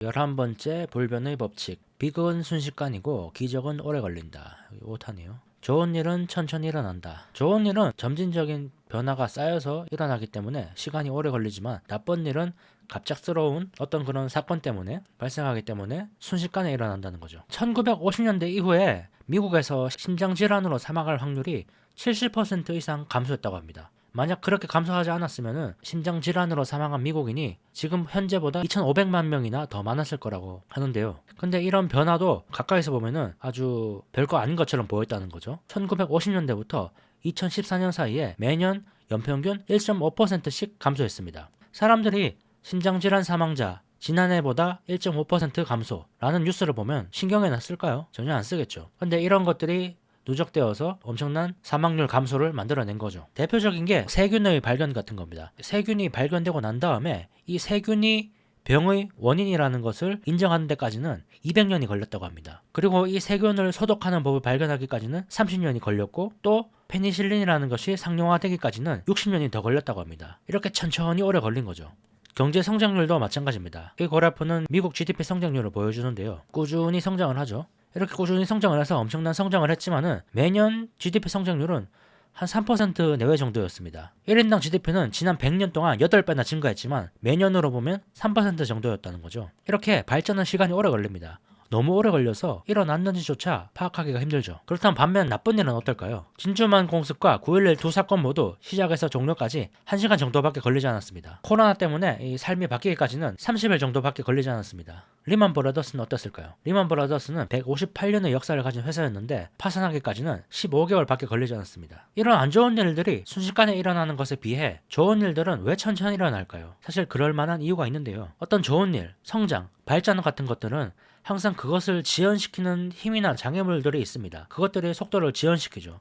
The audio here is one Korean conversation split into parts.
11번째 불변의 법칙. 비극은 순식간이고 기적은 오래 걸린다. 5탄이에요. 좋은 일은 천천히 일어난다. 좋은 일은 점진적인 변화가 쌓여서 일어나기 때문에 시간이 오래 걸리지만 나쁜 일은 갑작스러운 어떤 그런 사건 때문에 발생하기 때문에 순식간에 일어난다는 거죠. 1950년대 이후에 미국에서 심장질환으로 사망할 확률이 70% 이상 감소했다고 합니다. 만약 그렇게 감소하지 않았으면 심장질환으로 사망한 미국인이 지금 현재보다 2,500만 명이나 더 많았을 거라고 하는데요. 근데 이런 변화도 가까이서 보면은 아주 별거 아닌 것처럼 보였다는 거죠. 1950년대부터 2014년 사이에 매년 연평균 1.5%씩 감소했습니다. 사람들이 심장질환 사망자 지난해보다 1.5% 감소라는 뉴스를 보면 신경에 났을까요? 전혀 안 쓰겠죠. 근데 이런 것들이 누적되어서 엄청난 사망률 감소를 만들어낸 거죠. 대표적인 게 세균의 발견 같은 겁니다. 세균이 발견되고 난 다음에 이 세균이 병의 원인이라는 것을 인정하는 데까지는 200년이 걸렸다고 합니다. 그리고 이 세균을 소독하는 법을 발견하기까지는 30년이 걸렸고 또 페니실린이라는 것이 상용화되기까지는 60년이 더 걸렸다고 합니다. 이렇게 천천히 오래 걸린 거죠. 경제 성장률도 마찬가지입니다. 이 그래프는 미국 GDP 성장률을 보여주는데요. 꾸준히 성장을 하죠. 이렇게 꾸준히 성장을 해서 엄청난 성장을 했지만은 매년 GDP 성장률은 한 3% 내외 정도였습니다. 1인당 GDP는 지난 100년 동안 8배나 증가했지만 매년으로 보면 3% 정도였다는 거죠. 이렇게 발전은 시간이 오래 걸립니다. 너무 오래 걸려서 일어났는지조차 파악하기가 힘들죠. 그렇다면 반면 나쁜 일은 어떨까요? 진주만 공습과 9.11 두 사건 모두 시작에서 종료까지 1시간 정도밖에 걸리지 않았습니다. 코로나 때문에 이 삶이 바뀌기까지는 30일 정도밖에 걸리지 않았습니다. 리만 브라더스는 어땠을까요? 리만 브라더스는 158년의 역사를 가진 회사였는데 파산하기까지는 15개월밖에 걸리지 않았습니다. 이런 안 좋은 일들이 순식간에 일어나는 것에 비해 좋은 일들은 왜 천천히 일어날까요? 사실 그럴 만한 이유가 있는데요. 어떤 좋은 일, 성장, 발전 같은 것들은 항상 그것을 지연시키는 힘이나 장애물들이 있습니다. 그것들의 속도를 지연시키죠.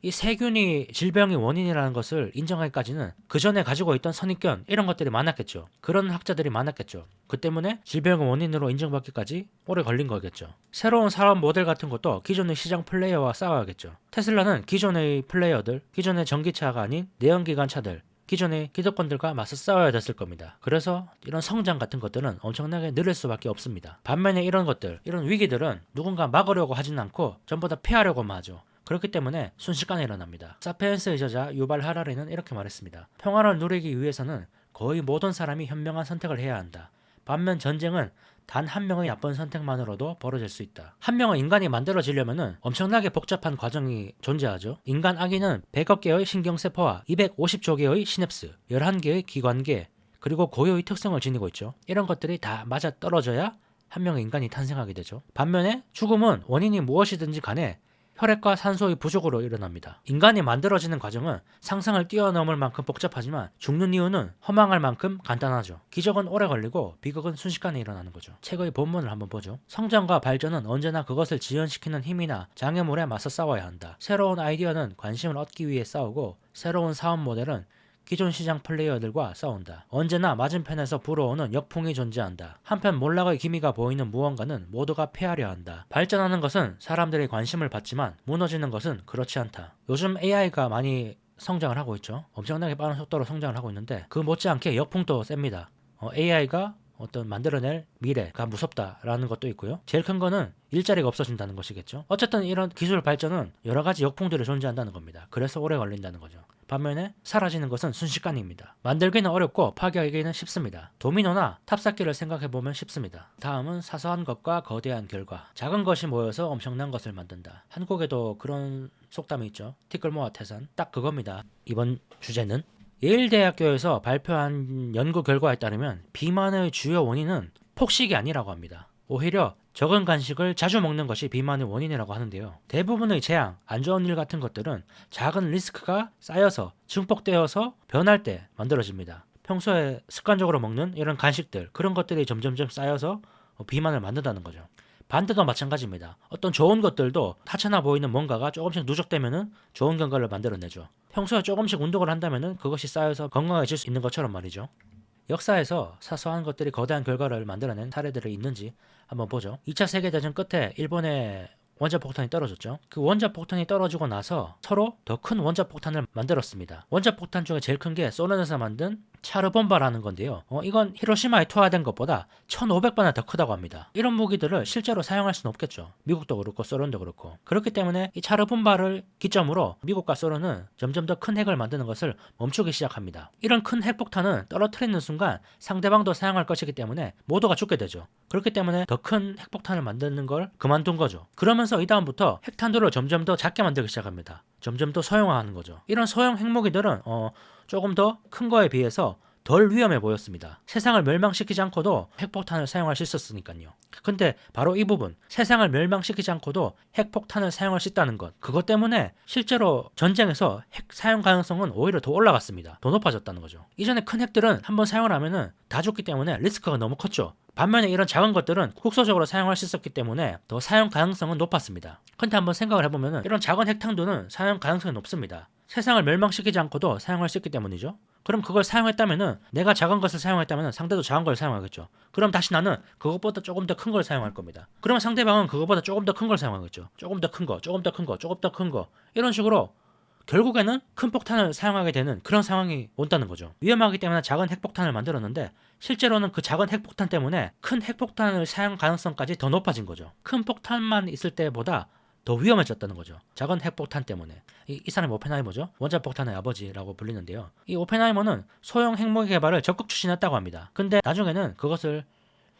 이 세균이 질병의 원인이라는 것을 인정하기까지는 그 전에 가지고 있던 선입견 이런 것들이 많았겠죠. 그런 학자들이 많았겠죠. 그 때문에 질병의 원인으로 인정받기까지 오래 걸린 거겠죠. 새로운 사업 모델 같은 것도 기존의 시장 플레이어와 싸워야겠죠. 테슬라는 기존의 플레이어들, 기존의 전기차가 아닌 내연기관차들, 기존의 기득권들과 맞서 싸워야 됐을 겁니다. 그래서 이런 성장 같은 것들은 엄청나게 느릴 수밖에 없습니다. 반면에 이런 것들, 이런 위기들은 누군가 막으려고 하진 않고 전부 다 피하려고만 하죠. 그렇기 때문에 순식간에 일어납니다. 사피엔스의 저자 유발 하라리는 이렇게 말했습니다. 평화를 누리기 위해서는 거의 모든 사람이 현명한 선택을 해야 한다. 반면 전쟁은 단 한 명의 나쁜 선택만으로도 벌어질 수 있다. 한 명의 인간이 만들어지려면 엄청나게 복잡한 과정이 존재하죠. 인간 아기는 100억 개의 신경세포와 250조 개의 시냅스, 11개의 기관계, 그리고 고유의 특성을 지니고 있죠. 이런 것들이 다 맞아 떨어져야 한 명의 인간이 탄생하게 되죠. 반면에 죽음은 원인이 무엇이든지 간에 혈액과 산소의 부족으로 일어납니다. 인간이 만들어지는 과정은 상상을 뛰어넘을 만큼 복잡하지만 죽는 이유는 허망할 만큼 간단하죠. 기적은 오래 걸리고 비극은 순식간에 일어나는 거죠. 책의 본문을 한번 보죠. 성장과 발전은 언제나 그것을 지연시키는 힘이나 장애물에 맞서 싸워야 한다. 새로운 아이디어는 관심을 얻기 위해 싸우고 새로운 사업 모델은 기존 시장 플레이어들과 싸운다. 언제나 맞은편에서 불어오는 역풍이 존재한다. 한편 몰락의 기미가 보이는 무언가는 모두가 패하려 한다. 발전하는 것은 사람들의 관심을 받지만 무너지는 것은 그렇지 않다. 요즘 AI가 많이 성장을 하고 있죠. 엄청나게 빠른 속도로 성장을 하고 있는데 그 못지않게 역풍도 셉니다. AI가 어떤 만들어낼 미래가 무섭다라는 것도 있고요. 제일 큰 거는 일자리가 없어진다는 것이겠죠. 어쨌든 이런 기술 발전은 여러 가지 역풍들이 존재한다는 겁니다. 그래서 오래 걸린다는 거죠. 반면에 사라지는 것은 순식간입니다. 만들기는 어렵고 파괴하기는 쉽습니다. 도미노나 탑쌓기를 생각해보면 쉽습니다. 다음은 사소한 것과 거대한 결과. 작은 것이 모여서 엄청난 것을 만든다. 한국에도 그런 속담이 있죠. 티끌 모아 태산. 딱 그겁니다. 이번 주제는 예일대학교에서 발표한 연구 결과에 따르면 비만의 주요 원인은 폭식이 아니라고 합니다. 오히려 적은 간식을 자주 먹는 것이 비만의 원인이라고 하는데요. 대부분의 재앙, 안 좋은 일 같은 것들은 작은 리스크가 쌓여서 증폭되어서 변할 때 만들어집니다. 평소에 습관적으로 먹는 이런 간식들, 그런 것들이 점점점 쌓여서 비만을 만든다는 거죠. 반대도 마찬가지입니다. 어떤 좋은 것들도 하찮아 보이는 뭔가가 조금씩 누적되면은 좋은 결과를 만들어내죠. 평소에 조금씩 운동을 한다면은 그것이 쌓여서 건강해질 수 있는 것처럼 말이죠. 역사에서 사소한 것들이 거대한 결과를 만들어낸 사례들이 있는지 한번 보죠. 2차 세계대전 끝에 일본의 원자폭탄이 떨어졌죠. 그 원자폭탄이 떨어지고 나서 서로 더 큰 원자폭탄을 만들었습니다. 원자폭탄 중에 제일 큰 게 소련에서 만든 차르본바라는 건데요. 이건 히로시마에 투하된 것보다 1500배나 더 크다고 합니다. 이런 무기들을 실제로 사용할 수는 없겠죠. 미국도 그렇고 소련도 그렇고. 그렇기 때문에 이 차르본바를 기점으로 미국과 소련은 점점 더 큰 핵을 만드는 것을 멈추기 시작합니다. 이런 큰 핵폭탄은 떨어뜨리는 순간 상대방도 사용할 것이기 때문에 모두가 죽게 되죠. 그렇기 때문에 더 큰 핵폭탄을 만드는 걸 그만둔 거죠. 그러면서 이 다음부터 핵탄두를 점점 더 작게 만들기 시작합니다. 점점 더 소형화하는 거죠. 이런 소형 핵무기들은 조금 더 큰 거에 비해서 덜 위험해 보였습니다. 세상을 멸망시키지 않고도 핵폭탄을 사용할 수 있었으니까요. 근데 바로 이 부분, 세상을 멸망시키지 않고도 핵폭탄을 사용할 수 있다는 것, 그것 때문에 실제로 전쟁에서 핵 사용 가능성은 오히려 더 올라갔습니다. 더 높아졌다는 거죠. 이전에 큰 핵들은 한번 사용을 하면은 다 죽기 때문에 리스크가 너무 컸죠. 반면에 이런 작은 것들은 국소적으로 사용할 수 있었기 때문에 더 사용 가능성은 높았습니다. 근데 한번 생각을 해보면은 이런 작은 핵탄두는 사용 가능성이 높습니다. 세상을 멸망시키지 않고도 사용할 수 있기 때문이죠. 그럼 그걸 사용했다면은 내가 작은 것을 사용했다면은 상대도 작은 걸 사용하겠죠. 그럼 다시 나는 그것보다 조금 더 큰 걸 사용할 겁니다. 그러면 상대방은 그것보다 조금 더 큰 걸 사용하겠죠. 조금 더 큰 거, 조금 더 큰 거, 조금 더 큰 거. 이런 식으로 결국에는 큰 폭탄을 사용하게 되는 그런 상황이 온다는 거죠. 위험하기 때문에 작은 핵폭탄을 만들었는데 실제로는 그 작은 핵폭탄 때문에 큰 핵폭탄을 사용 가능성까지 더 높아진 거죠. 큰 폭탄만 있을 때보다 더 위험해졌다는 거죠. 작은 핵폭탄 때문에. 이 사람이 오펜하이머죠. 원자폭탄의 아버지라고 불리는데요. 이 오펜하이머는 소형 핵무기 개발을 적극 추진했다고 합니다. 근데 나중에는 그것을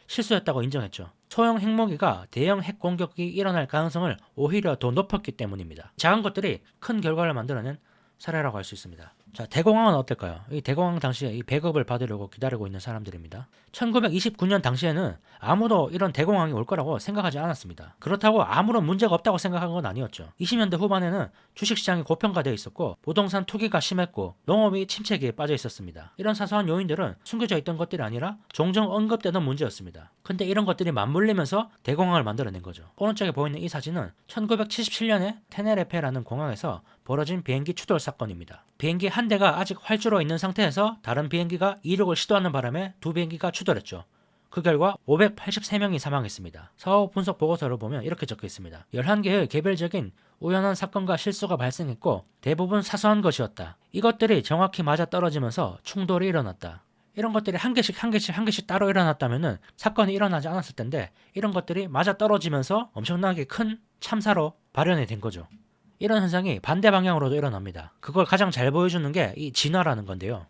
실수했다고 인정했죠. 소형 핵무기가 대형 핵 공격이 일어날 가능성을 오히려 더 높였기 때문입니다. 작은 것들이 큰 결과를 만들어낸 사례라고 할 수 있습니다. 자, 대공황은 어떨까요? 이 대공황 당시에 이 배급을 받으려고 기다리고 있는 사람들입니다. 1929년 당시에는 아무도 이런 대공황이 올 거라고 생각하지 않았습니다. 그렇다고 아무런 문제가 없다고 생각한 건 아니었죠. 20년대 후반에는 주식시장이 고평가되어 있었고 부동산 투기가 심했고 농업이 침체기에 빠져 있었습니다. 이런 사소한 요인들은 숨겨져 있던 것들이 아니라 종종 언급되던 문제였습니다. 근데 이런 것들이 맞물리면서 대공황을 만들어낸 거죠. 오른쪽에 보이는 이 사진은 1977년에 테네레페라는 공항에서 벌어진 비행기 추돌 사건입니다. 비행기 한 대가 아직 활주로 있는 상태에서 다른 비행기가 이륙을 시도하는 바람에 두 비행기가 추돌했죠. 그 결과 583명이 사망했습니다. 사후 분석 보고서를 보면 이렇게 적혀 있습니다. 11개의 개별적인 우연한 사건과 실수가 발생했고 대부분 사소한 것이었다. 이것들이 정확히 맞아떨어지면서 충돌이 일어났다. 이런 것들이 한 개씩 따로 일어났다면은 사건이 일어나지 않았을 텐데 이런 것들이 맞아떨어지면서 엄청나게 큰 참사로 발현이 된 거죠. 이런 현상이 반대 방향으로도 일어납니다. 그걸 가장 잘 보여주는 게 이 진화라는 건데요.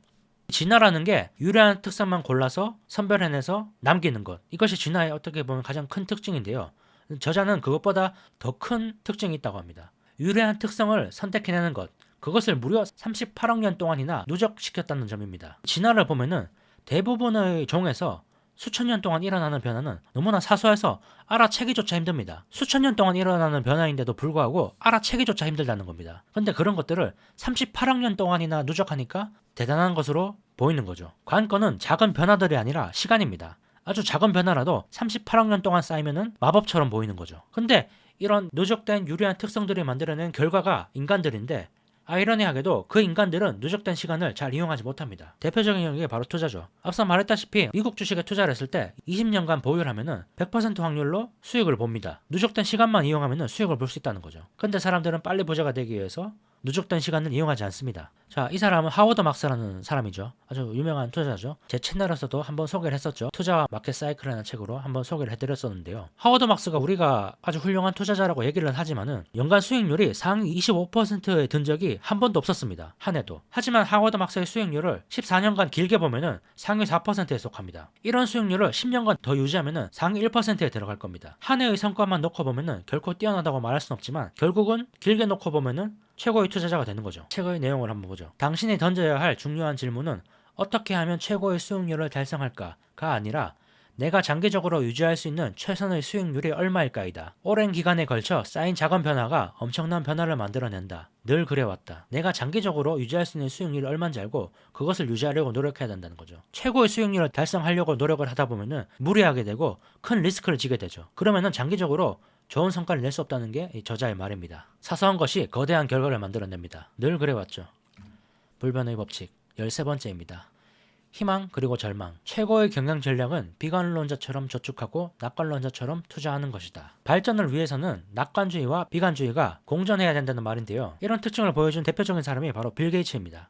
진화라는 게 유래한 특성만 골라서 선별해내서 남기는 것. 이것이 진화의 어떻게 보면 가장 큰 특징인데요. 저자는 그것보다 더 큰 특징이 있다고 합니다. 유래한 특성을 선택해내는 것. 그것을 무려 38억 년 동안이나 누적시켰다는 점입니다. 진화를 보면은 대부분의 종에서 수천 년 동안 일어나는 변화는 너무나 사소해서 알아채기조차 힘듭니다. 수천 년 동안 일어나는 변화인데도 불구하고 알아채기조차 힘들다는 겁니다. 근데 그런 것들을 38억 년 동안이나 누적하니까 대단한 것으로 보이는 거죠. 관건은 작은 변화들이 아니라 시간입니다. 아주 작은 변화라도 38억 년 동안 쌓이면은 마법처럼 보이는 거죠. 근데 이런 누적된 유리한 특성들이 만들어낸 결과가 인간들인데 아이러니하게도 그 인간들은 누적된 시간을 잘 이용하지 못합니다. 대표적인 경우가 바로 투자죠. 앞서 말했다시피 미국 주식에 투자를 했을 때 20년간 보유를 하면은 100% 확률로 수익을 봅니다. 누적된 시간만 이용하면은 수익을 볼 수 있다는 거죠. 근데 사람들은 빨리 부자가 되기 위해서 누적된 시간을 이용하지 않습니다. 자, 이 사람은 하워드 막스라는 사람이죠. 아주 유명한 투자자죠. 제 채널에서도 한번 소개를 했었죠. 투자와 마켓 사이클이라는 책으로 한번 소개를 해드렸었는데요. 하워드 막스가 우리가 아주 훌륭한 투자자라고 얘기를 하지만은 연간 수익률이 상위 25%에 든 적이 한 번도 없었습니다. 한 해도. 하지만 하워드 막스의 수익률을 14년간 길게 보면은 상위 4%에 속합니다. 이런 수익률을 10년간 더 유지하면은 상위 1%에 들어갈 겁니다. 한 해의 성과만 놓고 보면은 결코 뛰어나다고 말할 수는 없지만 결국은 길게 놓고 보면은 최고의 투자자가 되는 거죠. 책의 내용을 한번 보죠. 당신이 던져야 할 중요한 질문은 어떻게 하면 최고의 수익률을 달성할까가 아니라 내가 장기적으로 유지할 수 있는 최선의 수익률이 얼마일까이다. 오랜 기간에 걸쳐 쌓인 작은 변화가 엄청난 변화를 만들어낸다. 늘 그래왔다. 내가 장기적으로 유지할 수 있는 수익률이 얼마인지 알고 그것을 유지하려고 노력해야 된다는 거죠. 최고의 수익률을 달성하려고 노력을 하다 보면은 무리하게 되고 큰 리스크를 지게 되죠. 그러면은 장기적으로 좋은 성과를 낼 수 없다는 게 이 저자의 말입니다. 사소한 것이 거대한 결과를 만들어냅니다. 늘 그래왔죠. 불변의 법칙 13번째입니다. 희망 그리고 절망. 최고의 경영 전략은 비관론자처럼 저축하고 낙관론자처럼 투자하는 것이다. 발전을 위해서는 낙관주의와 비관주의가 공존해야 된다는 말인데요. 이런 특징을 보여준 대표적인 사람이 바로 빌 게이츠입니다.